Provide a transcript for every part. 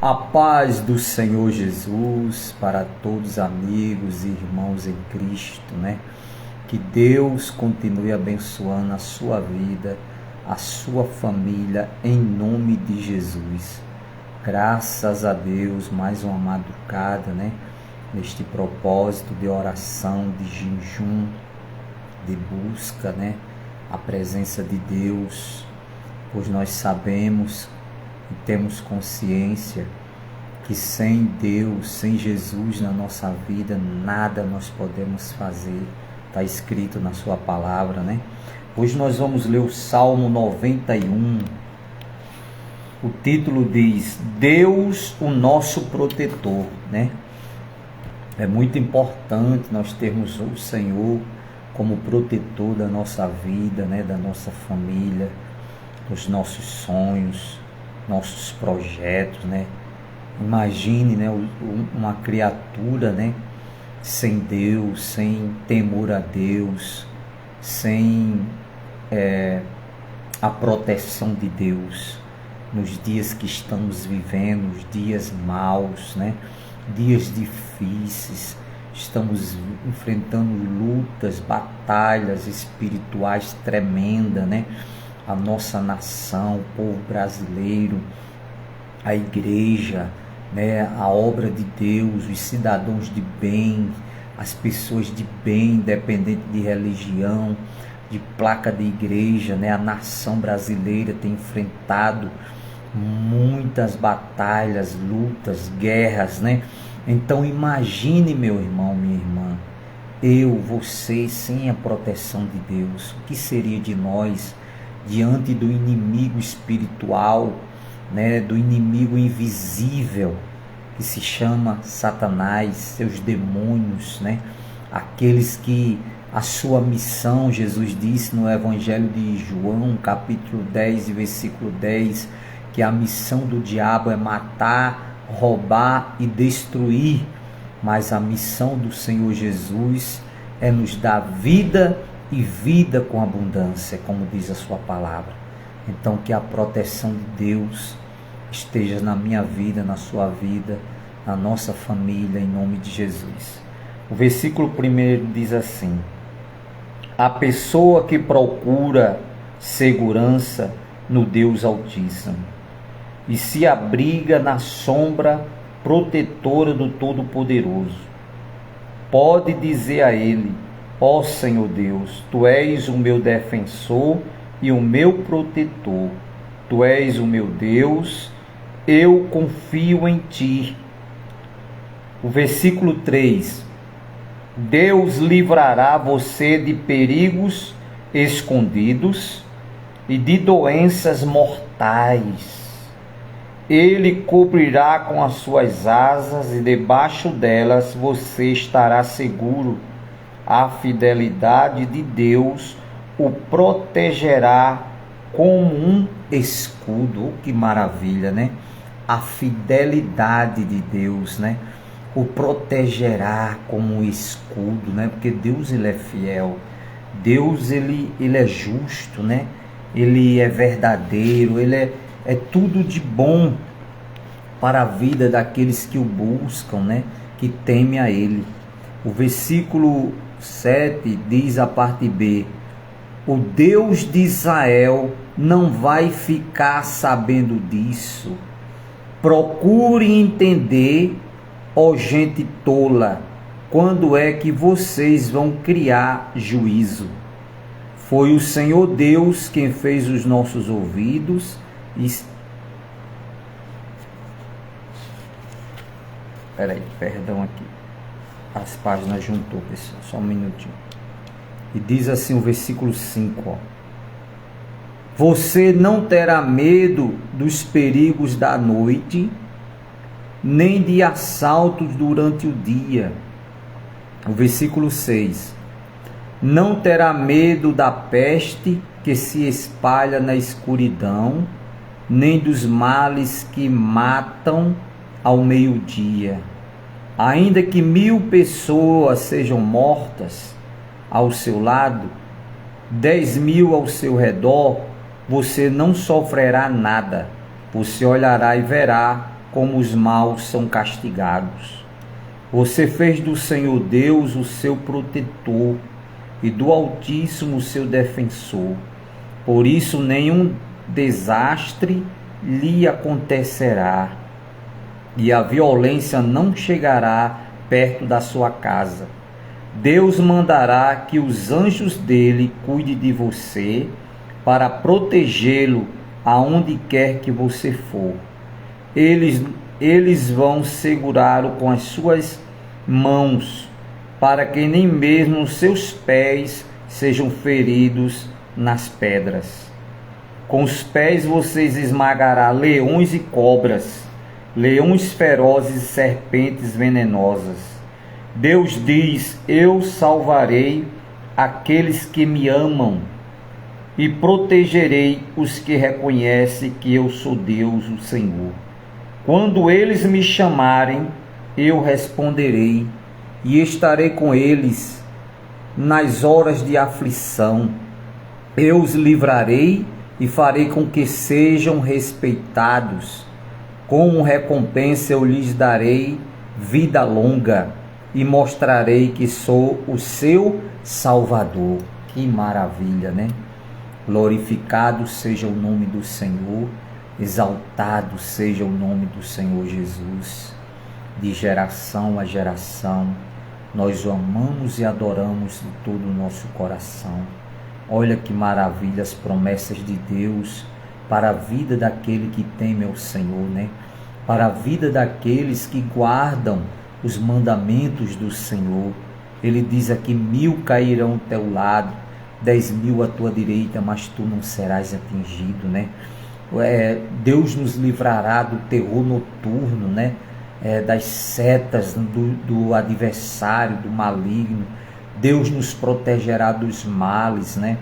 A paz do Senhor Jesus para todos amigos e irmãos em Cristo, né? Que Deus continue abençoando a sua vida, a sua família, em nome de Jesus. Graças a Deus, mais uma madrugada, né? Neste propósito de oração, de jejum, de busca, né? A presença de Deus, pois nós sabemos e temos consciência que sem Deus, sem Jesus na nossa vida, nada nós podemos fazer. Está escrito na sua palavra, né? Hoje nós vamos ler o Salmo 91. O título diz: Deus, o nosso protetor, né? É muito importante nós termos o Senhor como protetor da nossa vida, né? Da nossa família, dos nossos sonhos, nossos projetos, né? Imagine, né, uma criatura, né, sem Deus, sem temor a Deus, sem a proteção de Deus, nos dias que estamos vivendo, os dias maus, né, dias difíceis, estamos enfrentando lutas, batalhas espirituais tremendas, né? A nossa nação, o povo brasileiro, a igreja, né, a obra de Deus, os cidadãos de bem, as pessoas de bem, independente de religião, de placa de igreja, né, a nação brasileira tem enfrentado muitas batalhas, lutas, guerras, né? Então imagine, meu irmão, minha irmã, você sem a proteção de Deus, o que seria de nós diante do inimigo espiritual, né, do inimigo invisível que se chama Satanás, seus demônios, né, aqueles que a sua missão, Jesus disse no Evangelho de João, capítulo 10, versículo 10, que a missão do diabo é matar, roubar e destruir, mas a missão do Senhor Jesus é nos dar vida e vida com abundância, como diz a sua palavra. Então que a proteção de Deus esteja na minha vida, na sua vida, na nossa família, em nome de Jesus. O versículo 1 diz assim: a pessoa que procura segurança no Deus Altíssimo e se abriga na sombra protetora do Todo-Poderoso, pode dizer a Ele: ó Senhor Deus, Tu és o meu defensor e o meu protetor. Tu és o meu Deus, eu confio em Ti. O versículo 3. Deus livrará você de perigos escondidos e de doenças mortais. Ele cobrirá com as suas asas e debaixo delas você estará seguro. A fidelidade de Deus o protegerá como um escudo. Que maravilha, né? A fidelidade de Deus, né? O protegerá como um escudo, né? Porque Deus, ele é fiel. Deus, ele é justo, né? Ele é verdadeiro, ele é tudo de bom para a vida daqueles que o buscam, né? Que temem a Ele. O versículo 7 diz a parte B: o Deus de Israel não vai ficar sabendo disso. Procure entender, ó gente tola, quando é que vocês vão criar juízo. Foi o Senhor Deus quem fez os nossos ouvidos e... perdão aqui. As páginas juntou, pessoal, só um minutinho. E diz assim o versículo 5, ó: você não terá medo dos perigos da noite, nem de assaltos durante o dia. O versículo 6: não terá medo da peste que se espalha na escuridão, nem dos males que matam ao meio-dia. Ainda que 1000 pessoas sejam mortas ao seu lado, 10.000 ao seu redor, você não sofrerá nada. Você olhará e verá como os maus são castigados. Você fez do Senhor Deus o seu protetor e do Altíssimo o seu defensor. Por isso nenhum desastre lhe acontecerá, e a violência não chegará perto da sua casa. Deus mandará que os anjos dele cuidem de você, para protegê-lo aonde quer que você for. Eles vão segurá-lo com as suas mãos, para que nem mesmo os seus pés sejam feridos nas pedras. Com os pés vocês esmagará leões e cobras, leões ferozes e serpentes venenosas. Deus diz: eu salvarei aqueles que me amam e protegerei os que reconhecem que eu sou Deus, o Senhor. Quando eles me chamarem, eu responderei e estarei com eles nas horas de aflição. Eu os livrarei e farei com que sejam respeitados. Como recompensa eu lhes darei vida longa e mostrarei que sou o seu Salvador. Que maravilha, né? Glorificado seja o nome do Senhor, exaltado seja o nome do Senhor Jesus. De geração a geração, nós o amamos e adoramos de todo o nosso coração. Olha que maravilha as promessas de Deus para a vida daquele que teme ao Senhor, né? Para a vida daqueles que guardam os mandamentos do Senhor. Ele diz aqui: 1000 cairão ao teu lado, 10.000 à tua direita, mas tu não serás atingido, né? Deus nos livrará do terror noturno, né? Das setas do adversário, do maligno. Deus nos protegerá dos males, né?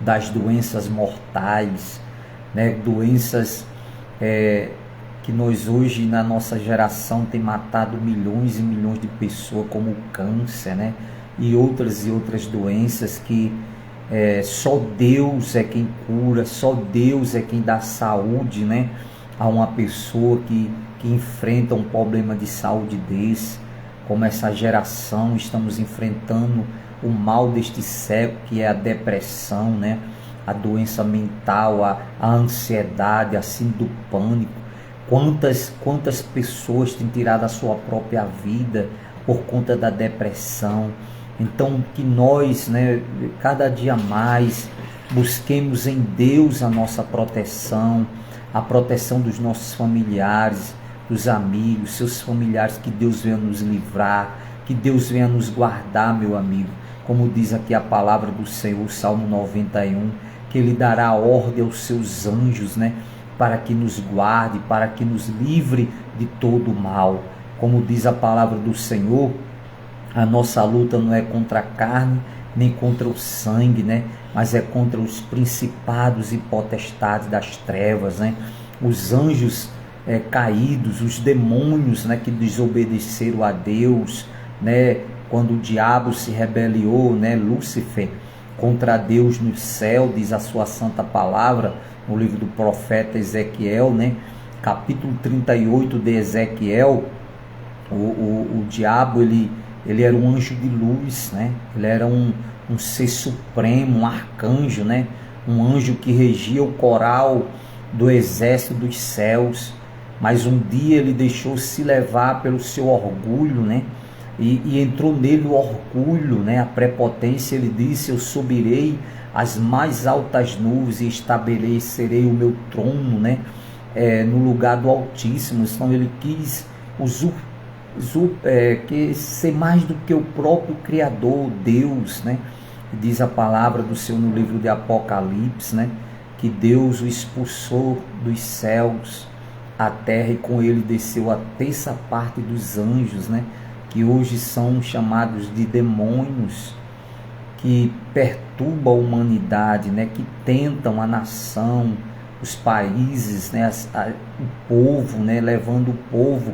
Das doenças mortais, né? Doenças que nós hoje na nossa geração tem matado milhões e milhões de pessoas, como o câncer, né? E outras doenças que só Deus é quem cura, só Deus é quem dá saúde, né? A uma pessoa que enfrenta um problema de saúde desse. Como essa geração, estamos enfrentando o mal deste século, que é a depressão, né? A doença mental, a ansiedade, a síndrome do pânico. Quantas pessoas têm tirado a sua própria vida por conta da depressão. Então, que nós, né, cada dia mais busquemos em Deus a nossa proteção, a proteção dos nossos familiares, dos amigos, seus familiares, que Deus venha nos livrar, que Deus venha nos guardar, meu amigo. Como diz aqui a palavra do Senhor, Salmo 91, que Ele dará ordem aos seus anjos, né, para que nos guarde, para que nos livre de todo o mal. Como diz a palavra do Senhor, a nossa luta não é contra a carne, nem contra o sangue, né, mas é contra os principados e potestades das trevas, né, os anjos caídos, os demônios, né, que desobedeceram a Deus, né, quando o diabo se rebeliou, né, Lúcifer, contra Deus no céu, diz a sua santa palavra, no livro do profeta Ezequiel, né, capítulo 38 de Ezequiel. O diabo, ele era um anjo de luz, né, ele era um ser supremo, um arcanjo, né, um anjo que regia o coral do exército dos céus. Mas um dia ele deixou-se levar pelo seu orgulho, né? E entrou nele o orgulho, né? A prepotência. Ele disse: eu subirei às mais altas nuvens e estabelecerei o meu trono, né? No lugar do Altíssimo. Então ele quis ser mais do que o próprio Criador, Deus, né? Diz a palavra do Senhor no livro de Apocalipse, né? Que Deus o expulsou dos céus a terra, e com ele desceu a terça parte dos anjos, né, que hoje são chamados de demônios, que perturbam a humanidade, né, que tentam a nação, os países, né, o povo, né, levando o povo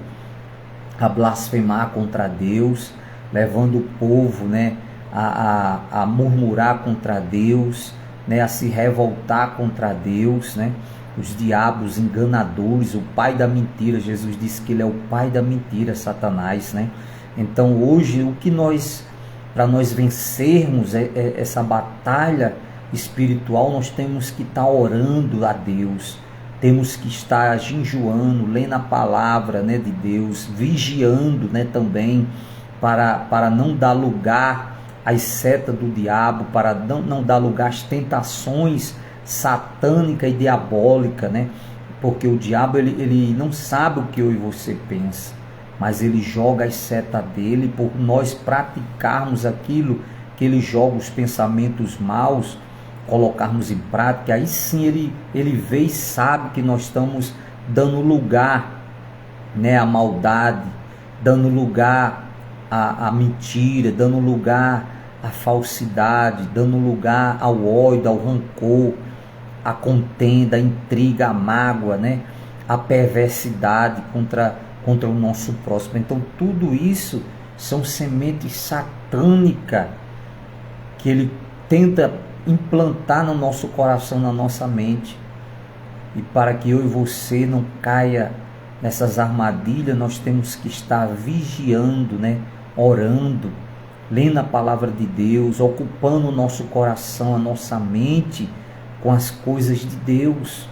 a blasfemar contra Deus, levando o povo, né, a murmurar contra Deus, né, a se revoltar contra Deus, né. os diabos enganadores, o pai da mentira. Jesus disse que ele é o pai da mentira, Satanás, né? Então hoje, para nós vencermos essa batalha espiritual, nós temos que estar orando a Deus, temos que estar jejuando, lendo a palavra, né, de Deus, vigiando, né, também, para não dar lugar às setas do diabo, para não dar lugar às tentações satânica e diabólica, né? Porque o diabo ele não sabe o que eu e você pensa, mas ele joga as setas dele por nós praticarmos aquilo que ele joga, os pensamentos maus, colocarmos em prática. Aí sim ele vê e sabe que nós estamos dando lugar, né, à maldade, dando lugar à mentira, dando lugar à falsidade, dando lugar ao ódio, ao rancor, a contenda, a intriga, a mágoa, né? A perversidade contra o nosso próximo. Então tudo isso são sementes satânicas que ele tenta implantar no nosso coração, na nossa mente. E para que eu e você não caia nessas armadilhas, nós temos que estar vigiando, né? Orando, lendo a palavra de Deus, ocupando o nosso coração, a nossa mente com as coisas de Deus,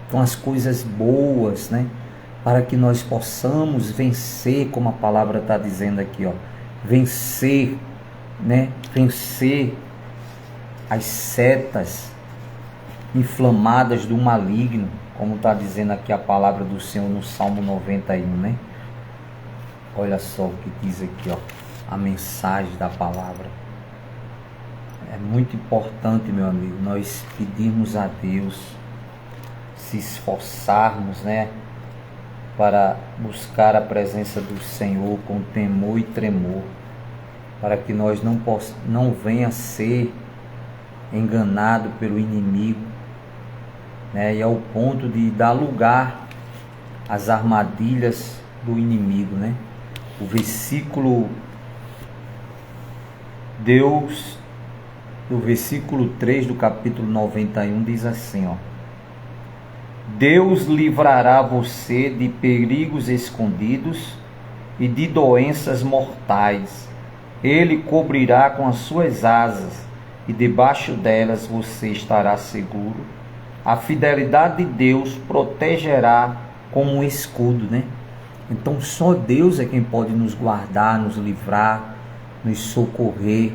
com as coisas boas, né? Para que nós possamos vencer, como a palavra está dizendo aqui, ó, vencer, né? Vencer as setas inflamadas do maligno, como está dizendo aqui a palavra do Senhor no Salmo 91, né? Olha só o que diz aqui, ó, a mensagem da palavra. É muito importante, meu amigo, nós pedirmos a Deus, se esforçarmos, né, para buscar a presença do Senhor com temor e tremor, para que nós não venha a ser enganado pelo inimigo, né, e ao ponto de dar lugar às armadilhas do inimigo, né? O versículo do versículo 3 do capítulo 91 diz assim, ó: Deus livrará você de perigos escondidos e de doenças mortais. Ele cobrirá com as suas asas e debaixo delas você estará seguro. A fidelidade de Deus protegerá como um escudo, né? Então só Deus é quem pode nos guardar, nos livrar, nos socorrer,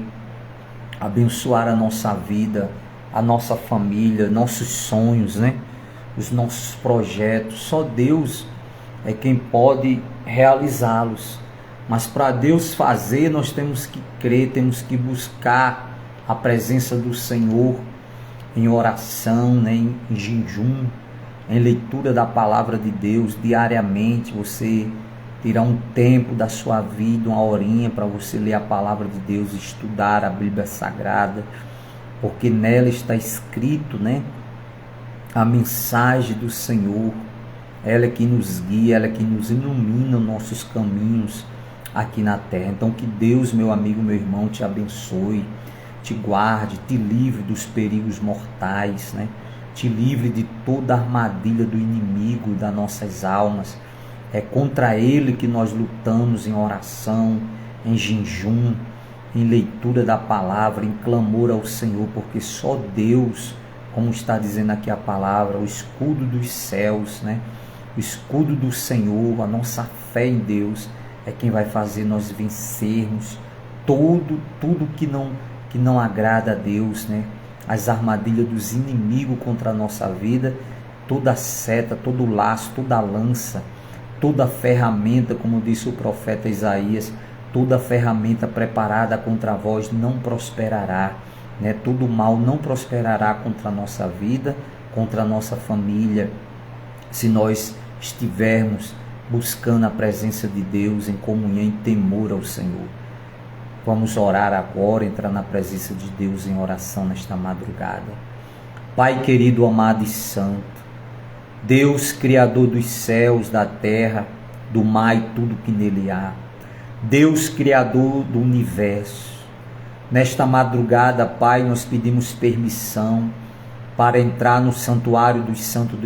abençoar a nossa vida, a nossa família, nossos sonhos, né? Os nossos projetos. Só Deus é quem pode realizá-los. Mas para Deus fazer, nós temos que crer, temos que buscar a presença do Senhor em oração, né? em jejum, em leitura da palavra de Deus diariamente. Você tirar um tempo da sua vida, uma horinha para você ler a palavra de Deus, estudar a Bíblia Sagrada, porque nela está escrito, né, a mensagem do Senhor. Ela é que nos guia, ela é que nos ilumina os nossos caminhos aqui na terra. Então que Deus, meu amigo, meu irmão, te abençoe, te guarde, te livre dos perigos mortais, né? Te livre de toda armadilha do inimigo das nossas almas. É contra ele que nós lutamos em oração, em jejum, em leitura da palavra, em clamor ao Senhor, porque só Deus, como está dizendo aqui a palavra, o escudo dos céus, né? O escudo do Senhor, a nossa fé em Deus é quem vai fazer nós vencermos tudo que não agrada a Deus, né? As armadilhas dos inimigos contra a nossa vida, toda seta, todo laço, toda lança, toda ferramenta, como disse o profeta Isaías, toda ferramenta preparada contra vós não prosperará, né? Todo mal não prosperará contra a nossa vida, contra a nossa família, se nós estivermos buscando a presença de Deus em comunhão, em temor ao Senhor. Vamos orar agora, entrar na presença de Deus em oração nesta madrugada. Pai querido, amado e santo, Deus Criador dos céus, da terra, do mar e tudo que nele há, Deus Criador do universo, nesta madrugada, Pai, nós pedimos permissão para entrar no santuário dos santos,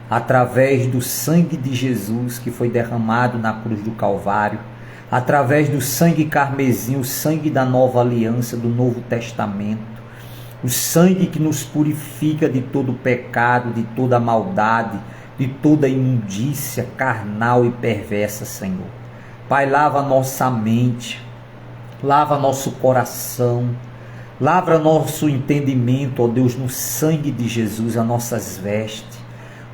através do sangue de Jesus que foi derramado na cruz do Calvário, através do sangue carmesim, o sangue da nova aliança, do Novo Testamento, o sangue que nos purifica de todo pecado, de toda maldade, de toda imundícia carnal e perversa, Senhor. Pai, lava nossa mente, lava nosso coração, lava nosso entendimento, ó Deus, no sangue de Jesus, as nossas vestes.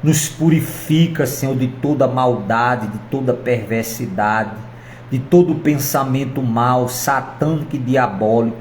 Nos purifica, Senhor, de toda maldade, de toda perversidade, de todo pensamento mau, satânico e diabólico,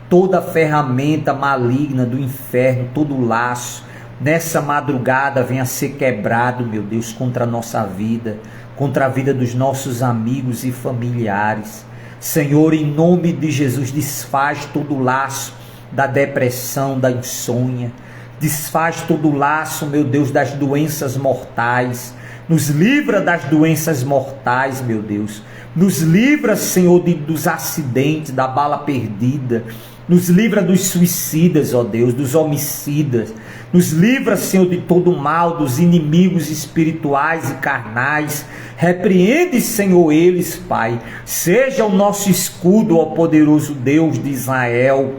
toda ferramenta maligna do inferno, todo laço, nessa madrugada venha ser quebrado, meu Deus, contra a nossa vida, contra a vida dos nossos amigos e familiares. Senhor, em nome de Jesus, desfaz todo o laço da depressão, da insônia, desfaz todo o laço, meu Deus, das doenças mortais, nos livra das doenças mortais, meu Deus, nos livra, Senhor, dos acidentes, da bala perdida, nos livra dos suicidas, ó Deus, dos homicidas, nos livra, Senhor, de todo o mal, dos inimigos espirituais e carnais. Repreende, Senhor, eles, Pai. Seja o nosso escudo, ó poderoso Deus de Israel.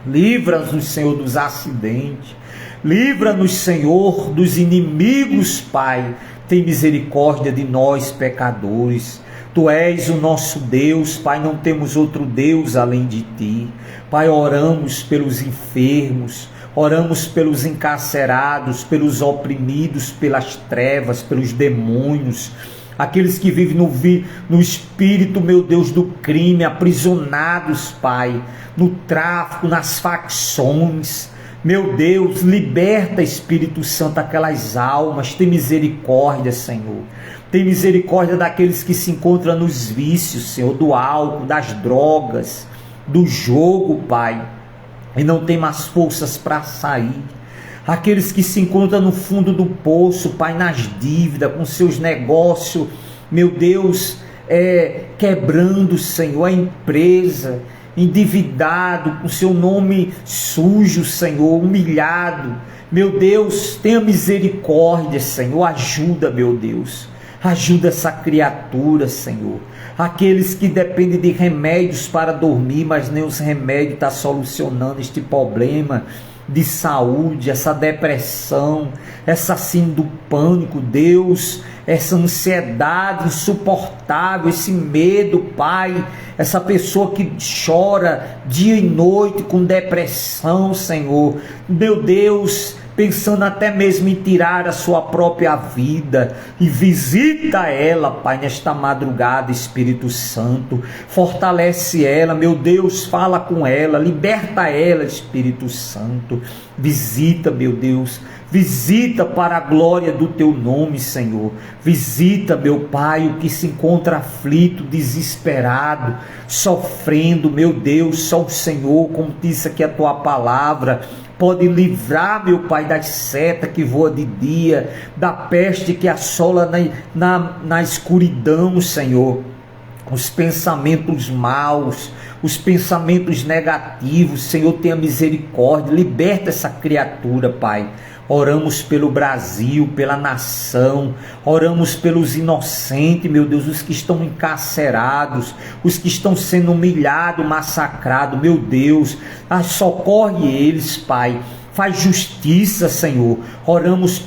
Livra-nos, Senhor, dos acidentes. Livra-nos, Senhor, dos inimigos, Pai. Tem misericórdia de nós, pecadores. Tu és o nosso Deus, Pai, não temos outro Deus além de Ti. Pai, oramos pelos enfermos, oramos pelos encarcerados, pelos oprimidos, pelas trevas, pelos demônios, aqueles que vivem no espírito, meu Deus, do crime, aprisionados, Pai, no tráfico, nas facções. Meu Deus, liberta, Espírito Santo, aquelas almas. Tem misericórdia, Senhor. Tem misericórdia daqueles que se encontram nos vícios, Senhor, do álcool, das drogas, do jogo, Pai, e não tem mais forças para sair. Aqueles que se encontram no fundo do poço, Pai, nas dívidas, com seus negócios, meu Deus, quebrando, Senhor, a empresa, endividado, com seu nome sujo, Senhor, humilhado. Meu Deus, tenha misericórdia, Senhor, ajuda, meu Deus. Ajuda essa criatura, Senhor. Aqueles que dependem de remédios para dormir, mas nem os remédios estão solucionando este problema de saúde, essa depressão, essa síndrome do pânico, Deus, essa ansiedade insuportável, esse medo, Pai, essa pessoa que chora dia e noite com depressão, Senhor, meu Deus, pensando até mesmo em tirar a sua própria vida, e visita ela, Pai, nesta madrugada, Espírito Santo, fortalece ela, meu Deus, fala com ela, liberta ela, Espírito Santo, visita, meu Deus, visita para a glória do Teu nome, Senhor, visita, meu Pai, o que se encontra aflito, desesperado, sofrendo, meu Deus, só o Senhor, como disse aqui a Tua palavra, pode livrar, meu Pai, das setas que voa de dia, da peste que assola na escuridão, Senhor. Os pensamentos maus, os pensamentos negativos, Senhor, tenha misericórdia, liberta essa criatura, Pai. Oramos pelo Brasil, pela nação, oramos pelos inocentes, meu Deus, os que estão encarcerados, os que estão sendo humilhados, massacrados, meu Deus, socorre eles, Pai. Faz justiça, Senhor. Oramos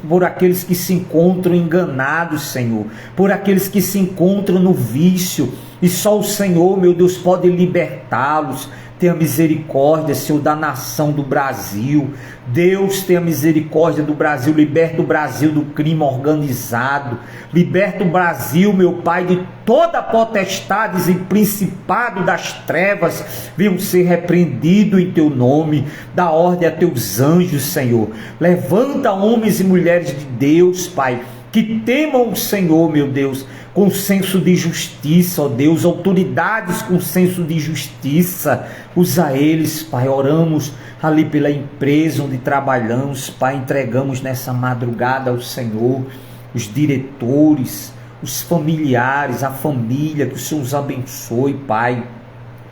por aqueles que se encontram enganados, Senhor, por aqueles que se encontram no vício, e só o Senhor, meu Deus, pode libertá-los. Tenha misericórdia, Senhor, da nação do Brasil. Deus, tenha misericórdia do Brasil. Liberta o Brasil do crime organizado. Liberta o Brasil, meu Pai, de toda potestades e principado das trevas. Venham ser repreendidos em Teu nome. Dá ordem a Teus anjos, Senhor. Levanta homens e mulheres de Deus, Pai, que temam o Senhor, meu Deus, com senso de justiça, ó Deus, autoridades com senso de justiça, usa eles, Pai. Oramos ali pela empresa onde trabalhamos, Pai, entregamos nessa madrugada ao Senhor, os diretores, os familiares, a família, que o Senhor os abençoe, Pai,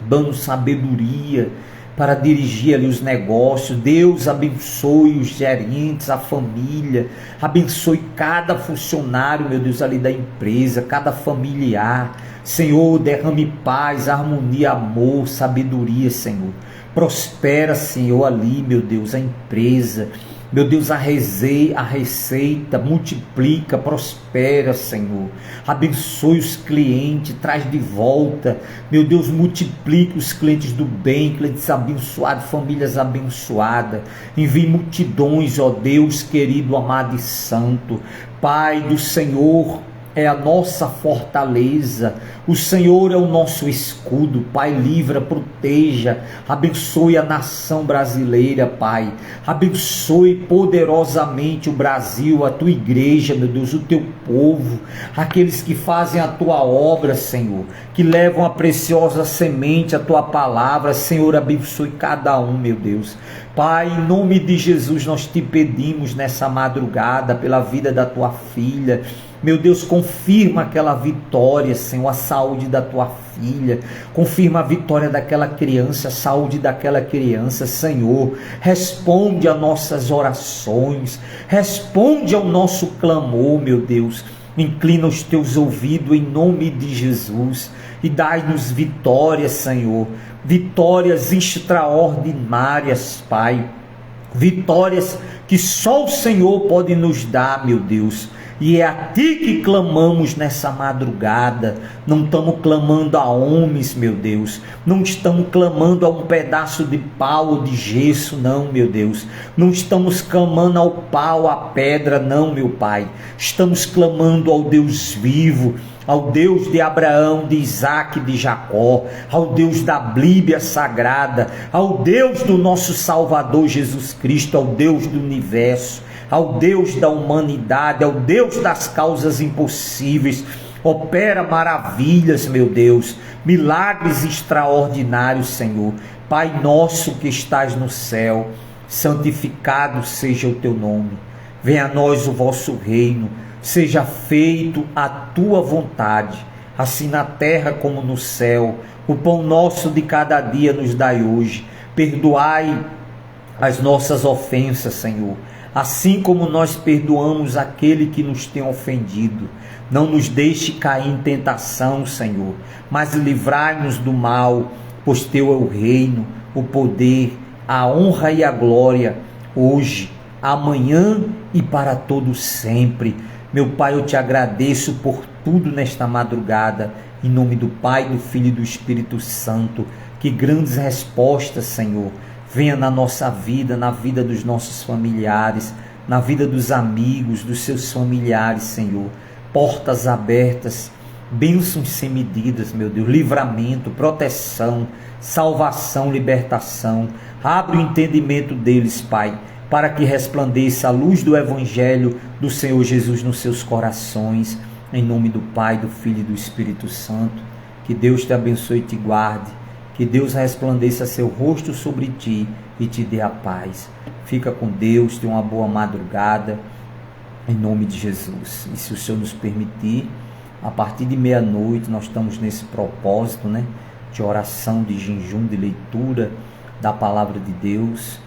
dando sabedoria, para dirigir ali os negócios. Deus abençoe os gerentes, a família, abençoe cada funcionário, meu Deus, ali da empresa, cada familiar. Senhor, derrame paz, harmonia, amor, sabedoria, Senhor. Prospera, Senhor, ali, meu Deus, a empresa. Meu Deus, a receita, multiplica, prospera, Senhor. Abençoe os clientes, traz de volta. Meu Deus, multiplique os clientes do bem, clientes abençoados, famílias abençoadas. Envie multidões, ó Deus querido, amado e santo. Pai do Senhor é a nossa fortaleza, o Senhor é o nosso escudo. Pai, livra, proteja, abençoe a nação brasileira, Pai, abençoe poderosamente o Brasil, a tua igreja, meu Deus, o teu povo, aqueles que fazem a tua obra, Senhor, que levam a preciosa semente, a tua palavra. Senhor, abençoe cada um, meu Deus. Pai, em nome de Jesus, nós te pedimos nessa madrugada pela vida da tua filha. Meu Deus, confirma aquela vitória, Senhor, a saúde da tua filha, confirma a vitória daquela criança, a saúde daquela criança, Senhor. Responde a nossas orações, responde ao nosso clamor, meu Deus. Inclina os teus ouvidos em nome de Jesus e dai-nos vitórias, Senhor, vitórias extraordinárias, Pai, vitórias que só o Senhor pode nos dar, meu Deus. E é a ti que clamamos nessa madrugada. Não estamos clamando a homens, meu Deus. Não estamos clamando a um pedaço de pau ou de gesso, não, meu Deus. Não estamos clamando ao pau, à pedra, não, meu Pai. Estamos clamando ao Deus vivo, ao Deus de Abraão, de Isaac, de Jacó, ao Deus da Bíblia Sagrada, ao Deus do nosso Salvador Jesus Cristo, ao Deus do universo, ao Deus da humanidade, ao Deus das causas impossíveis. Opera maravilhas, meu Deus, milagres extraordinários, Senhor. Pai nosso que estás no céu, santificado seja o teu nome. Venha a nós o vosso reino, seja feito a tua vontade, assim na terra como no céu. O pão nosso de cada dia nos dai hoje. Perdoai as nossas ofensas, Senhor, assim como nós perdoamos aquele que nos tem ofendido. Não nos deixe cair em tentação, Senhor, mas livrai-nos do mal, pois teu é o reino, o poder, a honra e a glória, hoje, amanhã e para todo sempre. Meu Pai, eu te agradeço por tudo nesta madrugada, em nome do Pai, do Filho e do Espírito Santo. Que grandes respostas, Senhor, venha na nossa vida, na vida dos nossos familiares, na vida dos amigos, dos seus familiares, Senhor. Portas abertas, bênçãos sem medidas, meu Deus, livramento, proteção, salvação, libertação. Abre o entendimento deles, Pai, para que resplandeça a luz do Evangelho do Senhor Jesus nos seus corações, em nome do Pai, do Filho e do Espírito Santo. Que Deus te abençoe e te guarde, que Deus resplandeça seu rosto sobre ti e te dê a paz. Fica com Deus, tenha uma boa madrugada, em nome de Jesus. E se o Senhor nos permitir, a partir de meia-noite nós estamos nesse propósito, né, de oração, de jejum, de leitura da palavra de Deus,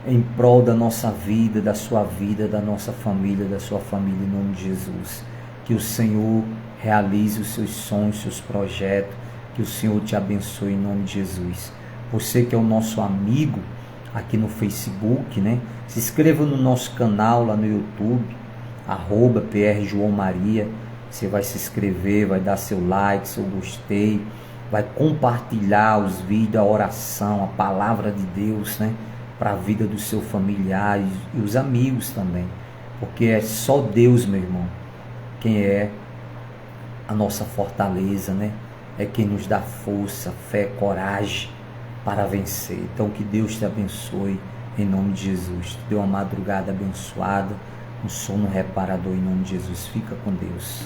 em prol da nossa vida, da sua vida, da nossa família, da sua família, em nome de Jesus. Que o Senhor realize os seus sonhos, seus projetos, que o Senhor te abençoe em nome de Jesus. Você que é o nosso amigo aqui no Facebook, né? Se inscreva no nosso canal lá no YouTube, @PR João Maria. Você vai se inscrever, vai dar seu like, seu gostei, vai compartilhar os vídeos, a oração, a palavra de Deus, né, para a vida dos seus familiares e os amigos também, porque é só Deus, meu irmão, quem é a nossa fortaleza, né? É quem nos dá força, fé, coragem para vencer. Então que Deus te abençoe em nome de Jesus. Te dê uma madrugada abençoada, um sono reparador em nome de Jesus. Fica com Deus.